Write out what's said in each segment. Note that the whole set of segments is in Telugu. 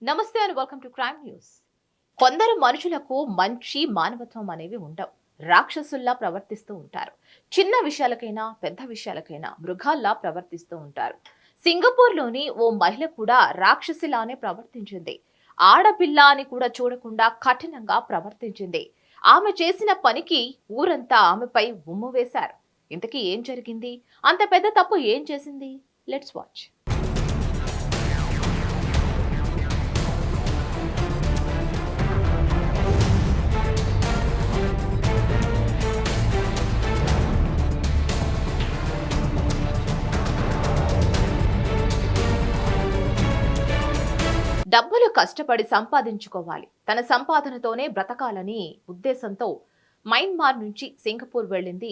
నమస్తే and welcome to crime news. కొందరు మనుషులకు మంచి మానవత్వం అనేవి ఉండవు. రాక్షసుల్లా ప్రవర్తిస్తూ ఉంటారు. చిన్న విషయాలకైనా పెద్ద విషయాలకైనా మృగాల్లా ప్రవర్తిస్తూ ఉంటారు. సింగపూర్లోని ఓ మహిళ కూడా రాక్షసిలానే ప్రవర్తించింది. ఆడపిల్ల అని కూడా చూడకుండా కఠినంగా ప్రవర్తించింది. ఆమె చేసిన పనికి ఊరంతా ఆమెపై ఉమ్ము వేశారు. ఇంతకీ ఏం జరిగింది? అంత పెద్ద తప్పు ఏం చేసింది? Let's watch. డబ్బులు కష్టపడి సంపాదించుకోవాలి, తన సంపాదనతోనే బ్రతకాలని ఉద్దేశంతో మయన్మార్ నుంచి సింగపూర్ వెళ్ళింది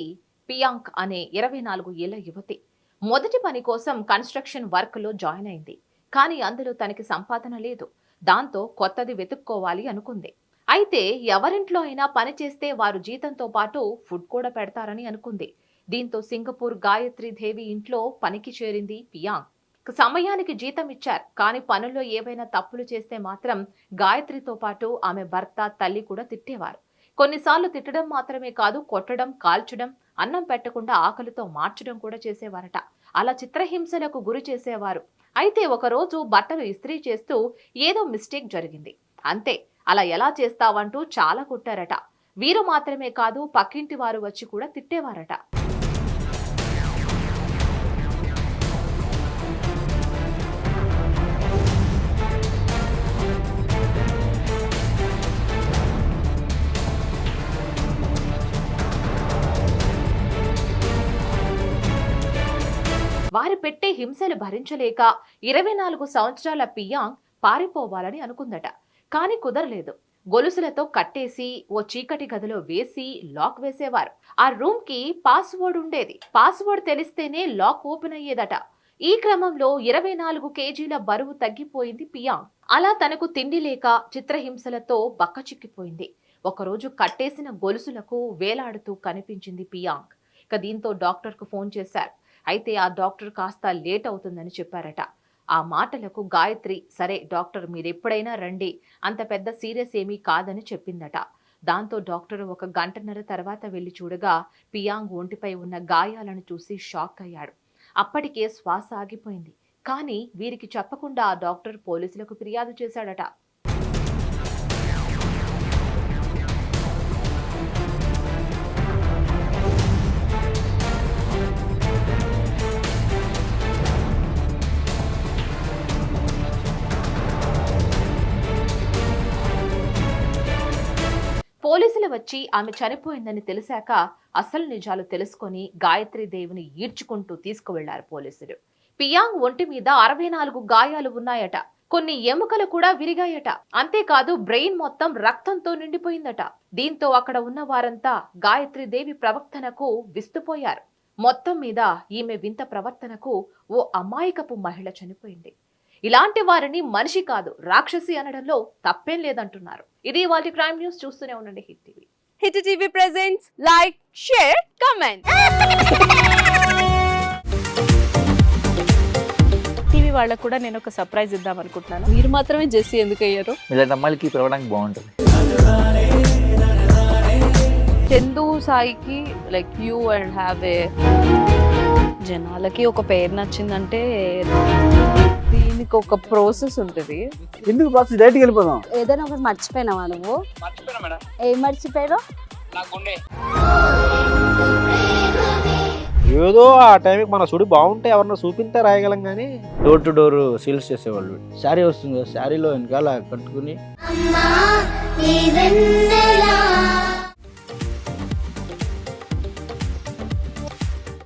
పియాంక్ అనే 24 ఏళ్ల యువతి. మొదటి పని కోసం కన్స్ట్రక్షన్ వర్క్ లో జాయిన్ అయింది. కానీ అందులో తనకి సంపాదన లేదు. దాంతో కొత్తది వెతుక్కోవాలి అనుకుంది. అయితే ఎవరింట్లో అయినా పని చేస్తే వారు జీతంతో పాటు ఫుడ్ కూడా పెడతారని అనుకుంది. దీంతో సింగపూర్ గాయత్రి దేవి ఇంట్లో పనికి చేరింది పియాంక్. సమయానికి జీతం ఇచ్చారు, కానీ పనుల్లో ఏవైనా తప్పులు చేస్తే మాత్రం గాయత్రితో పాటు ఆమె భర్త, తల్లి కూడా తిట్టేవారు. కొన్నిసార్లు తిట్టడం మాత్రమే కాదు, కొట్టడం, కాల్చడం, అన్నం పెట్టకుండా ఆకలితో మార్చడం కూడా చేసేవారట. అలా చిత్రహింసలకు గురి చేసేవారు. అయితే ఒకరోజు బట్టలు ఇస్త్రీ చేస్తూ ఏదో మిస్టేక్ జరిగింది. అంతే, అలా ఎలా చేస్తావంటూ చాలా కొట్టారట. వీరు మాత్రమే కాదు, పక్కింటి వారు వచ్చి కూడా తిట్టేవారట. వారు పెట్టే హింసలు భరించలేక 24 సంవత్సరాల పియాంగ్ పారిపోవాలని అనుకుందట. కానీ కుదరలేదు. గొలుసులతో కట్టేసి ఓ చీకటి గదిలో వేసి లాక్ వేసేవారు. ఆ రూమ్ కి పాస్వర్డ్ ఉండేది. పాస్వర్డ్ తెలిస్తేనే లాక్ ఓపెన్ అయ్యేదట. ఈ క్రమంలో 24 కేజీల బరువు తగ్గిపోయింది పియాంగ్. అలా తనకు తిండి లేక చిత్రహింసలతో బక్కచిక్కిపోయింది. ఒకరోజు కట్టేసిన గొలుసులకు వేలాడుతూ కనిపించింది పియాంగ్. ఇక దీంతో డాక్టర్కు ఫోన్ చేశారు. అయితే ఆ డాక్టర్ కాస్త లేట్ అవుతుందని చెప్పారట. ఆ మాటలకు గాయత్రి, సరే డాక్టర్ మీరెప్పుడైనా రండి, అంత పెద్ద సీరియస్ ఏమీ కాదని చెప్పిందట. దాంతో డాక్టర్ 1 గంటన్నర తర్వాత వెళ్లి చూడగా పియాంగ్ ఒంటిపై ఉన్న గాయాలను చూసి షాక్ అయ్యాడు. అప్పటికే శ్వాస ఆగిపోయింది. కానీ వీరికి చెప్పకుండా ఆ డాక్టర్ పోలీసులకు ఫిర్యాదు చేశాడట. పోలీసులు వచ్చి ఆమె చనిపోయిందని తెలిసాక అసలు నిజాలు తెలుసుకొని గాయత్రి దేవిని ఈడ్చుకుంటూ తీసుకువెళ్లారు పోలీసులు. పియాంగ్ ఒంటి మీద 64 గాయాలు ఉన్నాయట. కొన్ని ఎముకలు కూడా విరిగాయట. అంతేకాదు బ్రెయిన్ మొత్తం రక్తంతో నిండిపోయిందట. దీంతో అక్కడ ఉన్న వారంతా గాయత్రి దేవి ప్రవర్తనకు విస్తుపోయారు. మొత్తం మీద ఈమె వింత ప్రవర్తనకు ఓ అమాయకపు మహిళ చనిపోయింది. ఇలాంటి వారిని మనిషి కాదు, రాక్షసి అనడంలో తప్పేం లేదంటున్నారు. ఇది వాళ్ళ క్రైమ్ న్యూస్. చూస్తూనే ఉండండి hit TV. Hit TV presents like, share, comment. TV వాళ్ళకు కూడా నేను ఒక సర్ప్రైజ్ ఇద్దాం అనుకుంటున్నాను. మీరు మాత్రమే జెస్సీ ఎందుకు అయ్యారు? ఇలాంటి అమ్మాయిలకి పిలవడానికి బాగుంటుంది. చందు సాయికి like you and have a, జనాలకి ఒక పేరు నచ్చిందంటే దీనికి ఒక ప్రాసెస్ ఉంటుంది. ఎందుకు ప్రాసెస్ డైరెక్ట్గా వెళ్ళిపోదాం. ఏదైనా ఒకటి మర్చిపోయినావా నువ్వు? ఏం మర్చిపోయావు? ఏదో ఆ టైంకి మన సుడి బాగుంటే ఎవరన్నా చూపిస్తే రాయగలం కానీ డోర్ టు డోర్ సేల్స్ చేసేవాళ్ళు. శారీ వస్తుంది, శారీలో వెనకాల కట్టుకుని